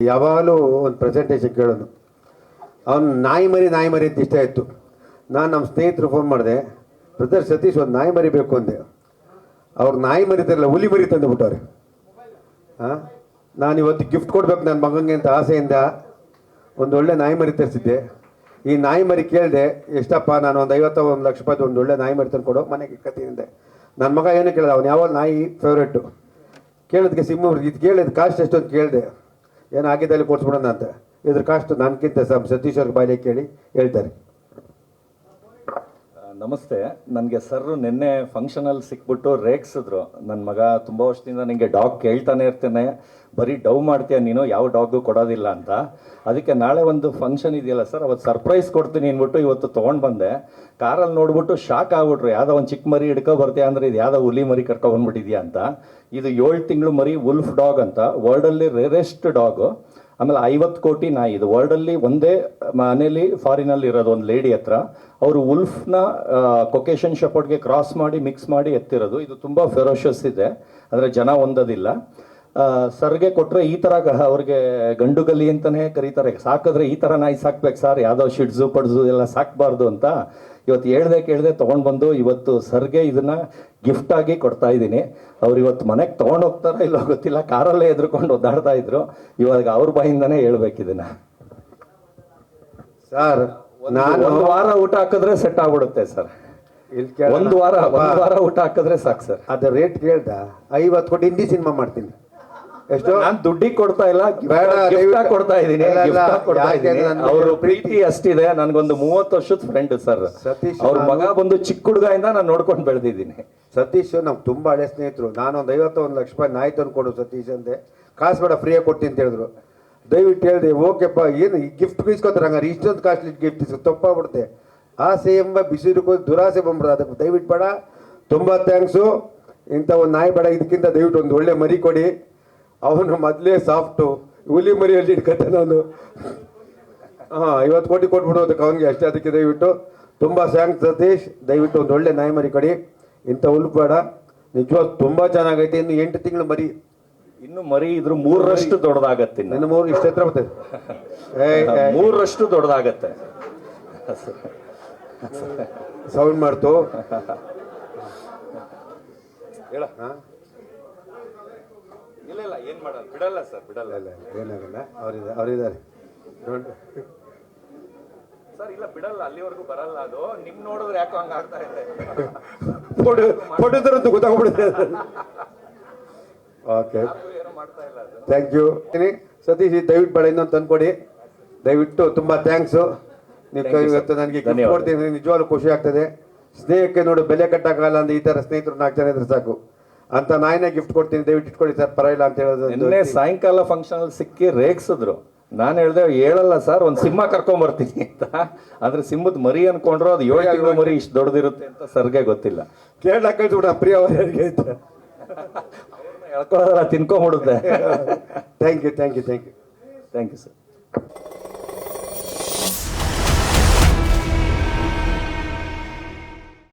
ಯಾವಾಗಲೂ ಒಂದು ಪ್ರೆಸೆಂಟೇಷನ್ ಕೇಳೋನು. ಅವ್ನು ನಾಯಿ ಮರಿ ಅಂತ ಇಷ್ಟ ಇತ್ತು. ನಾನು ನಮ್ಮ ಸ್ನೇಹಿತರು ಫೋನ್ ಮಾಡಿದೆ, ಬ್ರದರ್ ಸತೀಶ್ ಒಂದು ನಾಯಿ ಮರಿ ಬೇಕು ಅಂದೆ. ಅವ್ರು ನಾಯಿ ಮರಿ ತರಲ್ಲ, ಹುಲಿ ಮರಿ ತಂದುಬಿಟ್ಟವ್ರೆ. ನಾನು ಇವತ್ತು ಗಿಫ್ಟ್ ಕೊಡ್ಬೇಕು ನನ್ನ ಮಗನಿಗೆ ಅಂತ ಆಸೆಯಿಂದ ಒಂದು ಒಳ್ಳೆ ನಾಯಿ ಮರಿ ತರಿಸಿದ್ದೆ. ಈ ನಾಯಿ ಮರಿ ಕೇಳಿದೆ, ಎಷ್ಟಪ್ಪ? ನಾನು ಒಂದು 51 ಲಕ್ಷ ರೂಪಾಯಿ ಒಂದು ಒಳ್ಳೆ ನಾಯಿ ಮರಿ ತಂದು ಕೊಡು, ಮನೆಗೆ ಕತ್ತಿನಿಂದೆ. ನನ್ನ ಮಗ ಏನು ಕೇಳಿದ, ಅವ್ನು ಯಾವ ನಾಯಿ ಫೇವ್ರೇಟು ಕೇಳೋದಕ್ಕೆ ಇದು ಕೇಳಿದ ಕಾಸ್ಟ್ ಎಷ್ಟು ಅಂತ ಕೇಳಿದೆ. ಏನು ಆಗಿದ್ದಲ್ಲಿ ಕೊಡ್ಸ್ಬಿಡೋಣ ಅಂತ. ಇದ್ರ ಕಾಸ್ಟ್ ನನಗಿಂತ ಸತೀಶ್ ಅವ್ರ ಬಾಯಿಲೆ ಕೇಳಿ ಹೇಳ್ತಾರೆ. ನಮಸ್ತೆ. ನನಗೆ ಸರ್ ನಿನ್ನೆ ಫಂಕ್ಷನಲ್ಲಿ ಸಿಕ್ಬಿಟ್ಟು ರೇಗ್ಸಿದ್ರು. ನನ್ನ ಮಗ ತುಂಬ ವರ್ಷದಿಂದ ನಿಮಗೆ ಡಾಗ್ ಕೇಳ್ತಾನೆ ಇರ್ತೇನೆ, ಬರೀ ಡವ್ ಮಾಡ್ತೀಯ ನೀನು, ಯಾವ ಡಾಗು ಕೊಡೋದಿಲ್ಲ ಅಂತ. ಅದಕ್ಕೆ ನಾಳೆ ಒಂದು ಫಂಕ್ಷನ್ ಇದೆಯಲ್ಲ ಸರ್, ಅವತ್ತು ಸರ್ಪ್ರೈಸ್ ಕೊಡ್ತೀನಿ ಅಂದ್ಬಿಟ್ಟು ಇವತ್ತು ತೊಗೊಂಡು ಬಂದೆ. ಕಾರಲ್ಲಿ ನೋಡ್ಬಿಟ್ಟು ಶಾಕ್ ಆಗ್ಬಿಟ್ರು. ಯಾವುದೋ ಒಂದು ಚಿಕ್ಕ ಮರಿ ಹಿಡ್ಕೊ ಬರ್ತೀಯ ಅಂದರೆ ಇದು ಯಾವುದೋ ಹುಲಿ ಮರಿ ಕರ್ಕೊಬಂದ್ಬಿಟ್ಟಿದ್ಯಾ ಅಂತ. ಇದು 7 ತಿಂಗಳು ಮರಿ, ವುಲ್ಫ್ ಡಾಗ್ ಅಂತ, ವರ್ಲ್ಡಲ್ಲಿ ರೇರೆಸ್ಟ್ ಡಾಗು. ಆಮೇಲೆ 50 ಕೋಟಿ ನಾಯಿ. ಇದು ವರ್ಲ್ಡಲ್ಲಿ ಒಂದೇ ಮನೇಲಿ ಫಾರಿನಲ್ಲಿ ಇರೋದು, ಒಂದು ಲೇಡಿ ಹತ್ರ. ಅವರು ವುಲ್ಫ್ನ ಕೊಕೇಶನ್ ಶೆಪರ್ಡ್ಗೆ ಕ್ರಾಸ್ ಮಾಡಿ ಮಿಕ್ಸ್ ಮಾಡಿ ಎತ್ತಿರೋದು. ಇದು ತುಂಬ ಫೆರೋಷಸ್ ಇದೆ, ಅಂದರೆ ಜನ ಹೊಂದೋದಿಲ್ಲ. ಸರ್ಗೆ ಕೊಟ್ಟರೆ ಈ ಥರ ಅವ್ರಿಗೆ ಗಂಡು ಗಲಿ ಅಂತಲೇ ಕರೀತಾರೆ. ಸಾಕಿದ್ರೆ ಈ ಥರ ನಾಯಿ ಸಾಕ್ಬೇಕು ಸರ್, ಯಾವುದೋ ಶಿಡ್ಸು ಪಡ್ಸು ಎಲ್ಲ ಸಾಕಬಾರ್ದು ಅಂತ ಇವತ್ತು ಕೇಳ್ದೆ ತೊಗೊಂಡು ಬಂದು ಇವತ್ತು ಸರ್ಗೆ ಇದನ್ನ ಗಿಫ್ಟ್ ಆಗಿ ಕೊಡ್ತಾ ಇದ್ದೀನಿ. ಅವ್ರು ಇವತ್ತು ಮನೆಗೆ ತೊಗೊಂಡು ಹೋಗ್ತಾರೋ ಇಲ್ಲೋ ಗೊತ್ತಿಲ್ಲ, ಕಾರಲ್ಲೇ ಎದ್ರುಕೊಂಡು ಒದ್ದಾಡ್ತಾ ಇದ್ರು. ಇವಾಗ ಅವ್ರ ಬಾಯಿಂದಾನೇ ಹೇಳ್ಬೇಕಿದನ್ನ. ಸರ್ ನಾನು ಒಂದು ವಾರ ಊಟ ಹಾಕಿದ್ರೆ ಸೆಟ್ ಆಗ್ಬಿಡುತ್ತೆ ಸರ್. ಒಂದು ವಾರ ಊಟ ಹಾಕಿದ್ರೆ ಸಾಕು ಸರ್. ಅದ ರೇಟ್ ಕೇಳ್ದ 50 ಕೋಟಿ ಹಿಂದಿ ಸಿನಿಮಾ ಮಾಡ್ತೀನಿ. ಎಷ್ಟು? ನಾನು ದುಡ್ಡಿಗೆ ಕೊಡ್ತಾ ಇಲ್ಲ, ಕೊಡ್ತಾ ಇದ್ದೀನಿ. ಅವ್ರ ಪ್ರೀತಿ ಅಷ್ಟಿದೆ. ನನ್ಗೊಂದು 30 ವರ್ಷದ ಫ್ರೆಂಡ್ ಸರ್ ಸತೀಶ್. ಅವ್ರ ಮಗ ಬಂದು ಚಿಕ್ಕ ಹುಡುಗಿಂದ ನಾನು ನೋಡ್ಕೊಂಡು ಬೆಳೆದಿದ್ದೀನಿ. ಸತೀಶ್ ನಮ್ಗೆ ತುಂಬಾ ಹಳೆ ಸ್ನೇಹಿತರು. ನಾನು ಒಂದು 51 ಲಕ್ಷ ರೂಪಾಯಿ ನಾಯಿ ತಂದು ಕೊಡು ಸತೀಶ್ ಅಂದೆ. ಕಾಸು ಬೇಡ, ಫ್ರೀಯಾಗಿ ಕೊಡ್ತೀನಿ ಅಂತ ಹೇಳಿದ್ರು. ದಯವಿಟ್ಟು ಹೇಳಿದೆ, ಓಕೆಪ್ಪ. ಏನು ಈ ಗಿಫ್ಟ್ ಇಸ್ಕೋತಾರೆ ಹಂಗಾರೆ, ಇಷ್ಟೊಂದು ಕಾಸ್ಟ್ಲಿ ಗಿಫ್ಟ್ ತಪ್ಪಾಗ್ಬಿಡುತ್ತೆ. ಆಸೆ ಎಂಬ ಬಿಸಿರುಕೋ ದುರಾಸೆ ಬಂದ್ಬಿಡೋದು. ಅದಕ್ಕೆ ದಯವಿಟ್ಟು ಬೇಡ, ತುಂಬಾ ಥ್ಯಾಂಕ್ಸು. ಇಂಥ ಒಂದು ನಾಯಿ ಬೇಡ, ಇದಕ್ಕಿಂತ ದಯವಿಟ್ಟು ಒಂದು ಒಳ್ಳೆ ಮರಿ ಕೊಡಿ. ಅವನು ಮೊದಲೇ ಸಾಫ್ಟು, ಹುಲಿ ಮರಿಯಲ್ಲಿ ಇಟ್ಕತ್ತೆ ನಾನು. 50 ಕೋಟಿ ಕೊಟ್ಬಿಡೋದಕ್ಕೆ ಅವನಿಗೆ ಅಷ್ಟೇ. ಅದಕ್ಕೆ ದಯವಿಟ್ಟು ತುಂಬ ಥ್ಯಾಂಕ್ಸ್ ಸತೀಶ್. ದಯವಿಟ್ಟು ಒಂದು ಒಳ್ಳೆ ನಾಯಿ ಮರಿ ಕೊಡಿ, ಇಂಥ ಹುಲ್ಲು ಬೇಡ. ನಿಜವಾಗ ತುಂಬ ಚೆನ್ನಾಗೈತೆ. ಇನ್ನು 8 ತಿಂಗಳು ಮರಿ, ಇನ್ನು ಮರಿ ಇದ್ರ 3ರಷ್ಟು ದೊಡ್ಡದಾಗತ್ತೆ. ಇನ್ನು 3 ಇಷ್ಟ ಹತ್ರ ಬರ್ತದೆ. 3ರಷ್ಟು ದೊಡ್ಡದಾಗತ್ತೆ. ಸೌಂಡ್ ಮಾಡ್ತು ಹೇಳ. ಇಲ್ಲ ಏನ್ ಮಾಡಲ್ಲ, ಬಿಡಲ್ಲ ಸರ್, ಬಿಡಲ್ಲ. ಏನಾಗಲ್ಲ, ಅವರಿದ್ದಾರೆ ಸರ್. ಇಲ್ಲ ಬಿಡಲ್ಲ, ಅಲ್ಲಿವರೆಗೂ ಬರಲ್ಲ. ಅದು ನಿಮ್ ನೋಡಿದ್ರೆ ಯಾಕೋ ಹಂಗ ಆಗ್ತಾ ಇದೆ. ಫೋಟೋ ಗೊತ್ತಾಗ್ಬಿಡುತ್ತೆ. Okay, thank you Satish. ದಯವಿಟ್ಟು ಬೇಡ, ಇನ್ನೊಂದು ತಂದ್ಕೊಡಿ ದಯವಿಟ್ಟು. ತುಂಬಾ ಥ್ಯಾಂಕ್ಸು. ನೀವು ಇವತ್ತು ನನಗೆ ಗಿಫ್ಟ್ ಕೊಡ್ತೀನಿ, ನಿಜವಾಗ್ಲೂ ಖುಷಿ ಆಗ್ತದೆ. ಸ್ನೇಹಕ್ಕೆ ನೋಡು ಬೆಲೆ ಕಟ್ಟಕ್ಕಾಗಲ್ಲ ಅಂದ್ರೆ ಈ ತರ ಸ್ನೇಹಿತರು 4 ಜನ ಇದ್ರೆ ಸಾಕು. ಅಂತ ನಾಯಿನೇ ಗಿಫ್ಟ್ ಕೊಡ್ತೀನಿ, ದಯವಿಟ್ಟು ಇಟ್ಕೊಳ್ಳಿ ಸರ್, ಪರವಾಗಿಲ್ಲ ಅಂತ ಹೇಳೋದು. ನಿನ್ನೆ ಸಾಯಂಕಾಲ ಫಂಕ್ಷನ್ ಅಲ್ಲಿ ಸಿಕ್ಕಿ ರೇಗ್ಸಿದ್ರು. ನಾನು ಹೇಳ್ದೆ, ಹೇಳಲ್ಲ ಸರ್, ಒಂದು ಸಿಂಹ ಕರ್ಕೊಂಡ್ ಬರ್ತೀನಿ ಅಂತ. ಆದ್ರೆ ಸಿಂಹದ ಮರಿ ಅನ್ಕೊಂಡ್ರು, ಅದು 7 ತಿಂಗಳ ಮರಿ ಇಷ್ಟು ದೊಡ್ಡದಿರುತ್ತೆ ಅಂತ ಸರ್ಗೆ ಗೊತ್ತಿಲ್ಲ. ಕೇರಳ ಕಳ್ಸಿಬಿಡ ಪ್ರಿಯ ಅವರಿಗೆ ಹೇಳ್ಕೊಳ್ಳೋದ್ರ ತಿನ್ಕೊಂಡ್ಬಿಡುತ್ತೆ. Thank you sir.